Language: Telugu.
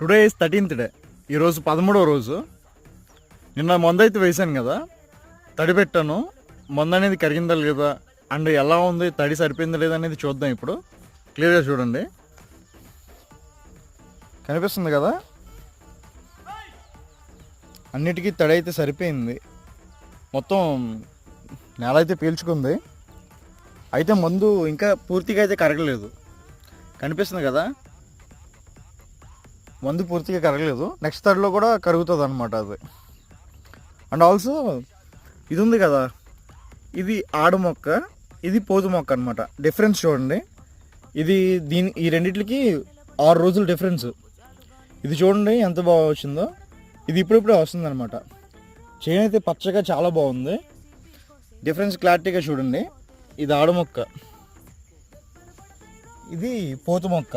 Today is 13th day. ఈరోజు 13వ రోజు. నిన్న మందు అయితే వేసాను కదా, తడి పెట్టాను. మందు అనేది కరిగిందా లేదా అండ్ ఎలా ఉంది, తడి సరిపోయిందా లేదా అనేది చూద్దాం. ఇప్పుడు క్లియర్గా చూడండి, కనిపిస్తుంది కదా. అన్నిటికీ తడి అయితే సరిపోయింది, మొత్తం నేల అయితే పీల్చుకుంది. అయితే మందు ఇంకా పూర్తిగా అయితే కరగలేదు, కనిపిస్తుంది కదా. మందు పూర్తిగా కరగలేదు, నెక్స్ట్ థర్డ్లో కూడా కరుగుతుంది అనమాట అది. అండ్ ఆల్సో ఇది ఉంది కదా, ఇది ఆడు మొక్క, ఇది పోతు మొక్క అనమాట. డిఫరెన్స్ చూడండి, ఇది ఈ రెండిట్లకి 6 రోజులు డిఫరెన్స్. ఇది చూడండి ఎంత బాగా వచ్చిందో. ఇది ఇప్పుడిప్పుడే వస్తుంది అనమాట. చేను అయితే పచ్చగా చాలా బాగుంది. డిఫరెన్స్ క్లారిటీగా చూడండి. ఇది ఆడు మొక్క, ఇది పోతు మొక్క.